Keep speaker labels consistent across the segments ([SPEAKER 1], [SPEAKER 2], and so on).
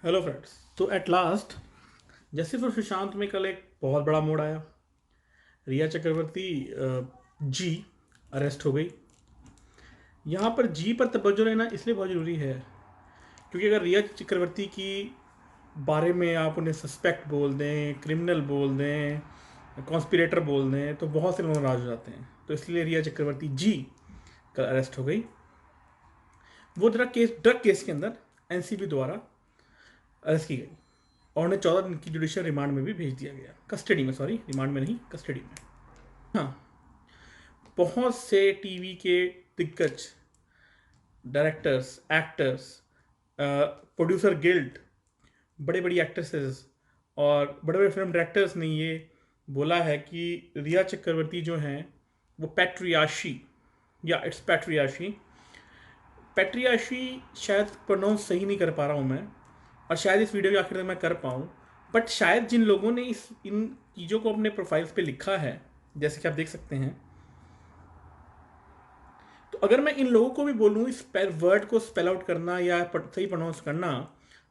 [SPEAKER 1] Hello friends. तो at last जैसे फिर सुशांत में कल एक बहुत बड़ा मोड़ आया। रिया चक्रवर्ती जी अरेस्ट हो गई। यहाँ पर जी पर तवज्जो लेना इसलिए बहुत ज़रूरी है क्योंकि अगर रिया चक्रवर्ती की बारे में आप उन्हें सस्पेक्ट बोल दें, क्रिमिनल बोल दें, कॉन्स्पिरेटर बोल दें तो बहुत से लोग नाराज हो जाते हैं। तो इसलिए रिया चक्रवर्ती जी कल अरेस्ट हो गई। वो ड्रग केस के अंदर एनसीबी द्वारा अरेस्ट की गई और उन्हें 14 दिन की जुडिशियल रिमांड में भी भेज दिया गया। कस्टडी में, सॉरी, रिमांड में नहीं, कस्टडी में। हाँ, बहुत से टीवी के दिग्गज डायरेक्टर्स, एक्टर्स, प्रोड्यूसर गिल्ड, बड़े बड़ी एक्ट्रेसेस और बड़े बड़े फिल्म डायरेक्टर्स ने ये बोला है कि रिया चक्रवर्ती जो हैं वो पैट्रियाशी, या इट्स पैट्रियाशी, पैट्रियाशी शायद प्रोनाउंस सही नहीं कर पा रहा हूँ मैं, और शायद इस वीडियो के आखिर तक मैं कर पाऊँ। बट शायद जिन लोगों ने इन चीज़ों को अपने प्रोफाइल्स पे लिखा है, जैसे कि आप देख सकते हैं, तो अगर मैं इन लोगों को भी बोलूँ इस वर्ड को स्पेल आउट करना या सही प्रोनाउंस करना,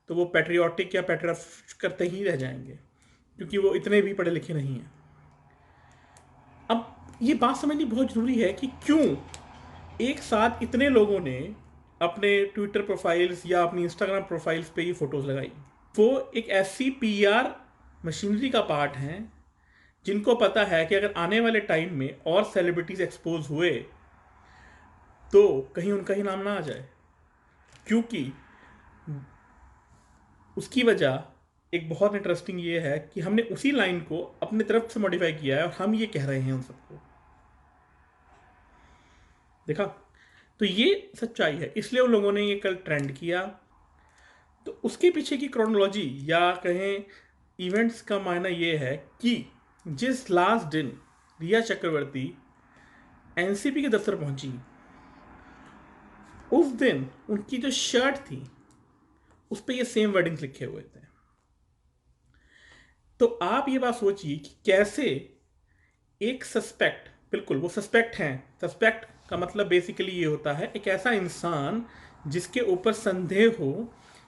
[SPEAKER 1] तो वो पैट्रियोटिक या पैट्रियट करते ही रह जाएंगे क्योंकि वो इतने भी पढ़े लिखे नहीं हैं। अब ये बात समझनी बहुत ज़रूरी है कि क्यों एक साथ इतने लोगों ने अपने ट्विटर प्रोफाइल्स या अपनी इंस्टाग्राम प्रोफाइल्स पे ये फ़ोटोज़ लगाई। वो एक ऐसी पीआर मशीनरी का पार्ट हैं जिनको पता है कि अगर आने वाले टाइम में और सेलिब्रिटीज़ एक्सपोज हुए तो कहीं उनका ही नाम ना आ जाए, क्योंकि उसकी वजह एक बहुत इंटरेस्टिंग ये है कि हमने उसी लाइन को अपनी तरफ से मॉडिफाई किया है और हम ये कह रहे हैं उन सबको। देखा, तो ये सच्चाई है, इसलिए उन लोगों ने ये कल ट्रेंड किया। तो उसके पीछे की क्रोनोलॉजी या कहें इवेंट्स का मायना ये है कि जिस लास्ट दिन रिया चक्रवर्ती एनसीपी के दफ्तर पहुंची, उस दिन उनकी जो शर्ट थी उस पर ये सेम वर्डिंग्स लिखे हुए थे। तो आप ये बात सोचिए कि कैसे एक सस्पेक्ट, बिल्कुल वो सस्पेक्ट हैं, सस्पेक्ट का मतलब बेसिकली ये होता है एक ऐसा इंसान जिसके ऊपर संदेह हो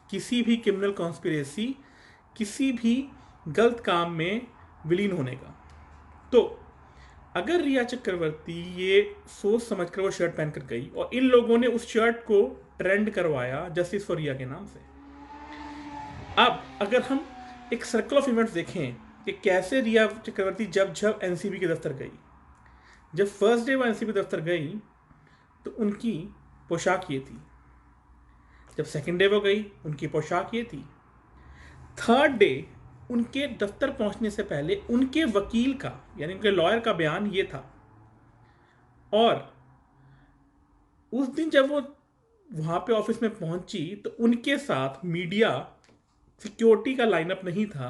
[SPEAKER 1] किसी भी क्रिमिनल कॉन्स्पिरेसी, किसी भी गलत काम में विलीन होने का। तो अगर रिया चक्रवर्ती ये सोच समझकर वो शर्ट पहनकर गई और इन लोगों ने उस शर्ट को ट्रेंड करवाया जस्टिस फॉर रिया के नाम से, अब अगर हम एक सर्कल ऑफ इवेंट्स देखें कि कैसे रिया चक्रवर्ती जब जब एनसीबी के दफ्तर गई, जब फर्स्ट डे वो एनसीबी दफ्तर गई तो उनकी पोशाक ये थी, जब सेकंड डे वो गई उनकी पोशाक ये थी, थर्ड डे उनके दफ्तर पहुंचने से पहले उनके वकील का यानी उनके लॉयर का बयान ये था। और उस दिन जब वो वहां पे ऑफिस में पहुंची तो उनके साथ मीडिया सिक्योरिटी का लाइनअप नहीं था।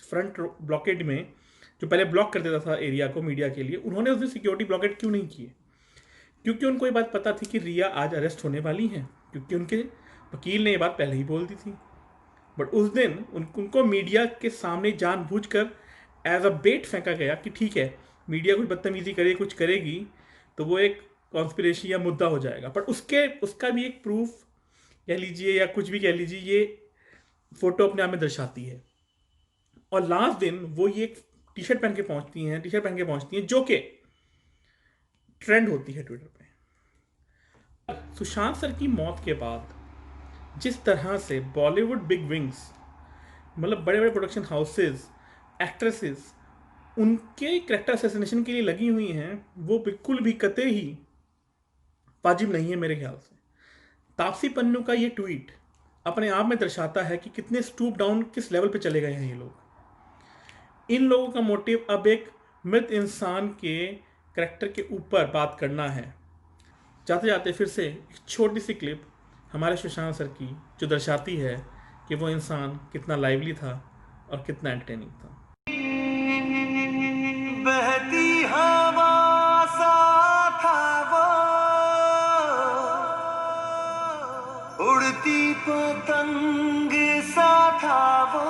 [SPEAKER 1] फ्रंट ब्लॉकेड में जो पहले ब्लॉक कर देता था एरिया को मीडिया के लिए, उन्होंने उस दिन सिक्योरिटी ब्लॉकेड क्यों नहीं किए? क्योंकि उनको ये बात पता थी कि रिया आज अरेस्ट होने वाली हैं, क्योंकि उनके वकील ने ये बात पहले ही बोल दी थी। बट उस दिन उनको मीडिया के सामने जानबूझकर एज अ बेट फेंका गया कि ठीक है, मीडिया कुछ बदतमीजी करे, कुछ करेगी तो वो एक कॉन्स्पिरेसी या मुद्दा हो जाएगा। बट उसका भी एक प्रूफ कह लीजिए या कुछ भी कह लीजिए, ये फोटो अपने आप में दर्शाती है। और लास्ट दिन वो ये टी शर्ट पहन के पहुंचती हैं जो कि ट्रेंड होती है ट्विटर पे। सुशांत सर की मौत के बाद जिस तरह से बॉलीवुड बिग विंग्स, मतलब बड़े बड़े प्रोडक्शन हाउसेस, एक्ट्रेसेस उनके कैरेक्टर असैसिनेशन के लिए लगी हुई हैं, वो बिल्कुल भी कतई ही वाजिब नहीं है मेरे ख्याल से। तापसी पन्नू का ये ट्वीट अपने आप में दर्शाता है कि कितने स्टूप डाउन किस लेवल पे चले गए हैं ये लोग। इन लोगों का मोटिव अब एक मृत इंसान के कैरेक्टर के ऊपर बात करना है। जाते जाते फिर से एक छोटी सी क्लिप हमारे सुशांत सर की जो दर्शाती है कि वो इंसान कितना लाइवली था और कितना एंटरटेनिंग था।
[SPEAKER 2] बहती हवा सा था वो, उड़ती पतंग सा था वो,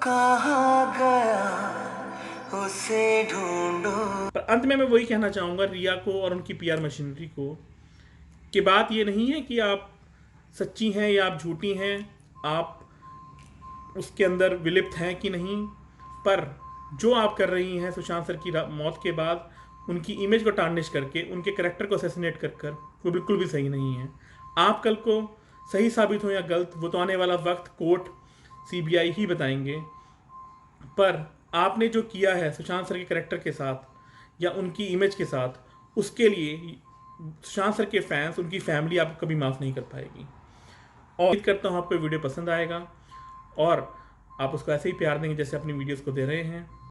[SPEAKER 2] कहाँ गया उसे ढूंढो।
[SPEAKER 1] पर अंत में मैं वही कहना चाहूँगा रिया को और उनकी पीआर मशीनरी को कि बात ये नहीं है कि आप सच्ची हैं या आप झूठी हैं, आप उसके अंदर विलिप्त हैं कि नहीं। पर जो आप कर रही हैं सुशांत सर की मौत के बाद, उनकी इमेज को टार्निश करके, उनके करेक्टर को असैसिनेट कर कर, वो बिल्कुल भी सही नहीं है। आप कल को सही साबित हो या गलत, वो तो आने वाला वक्त, कोर्ट, सीबीआई ही बताएंगे। पर आपने जो किया है सुशांत सर के करेक्टर के साथ या उनकी इमेज के साथ, उसके लिए सुशांत सर के फैंस, उनकी फैमिली आपको कभी माफ़ नहीं कर पाएगी। और उम्मीद करता हूँ आपको वीडियो पसंद आएगा और आप उसको ऐसे ही प्यार देंगे जैसे अपनी वीडियोस को दे रहे हैं।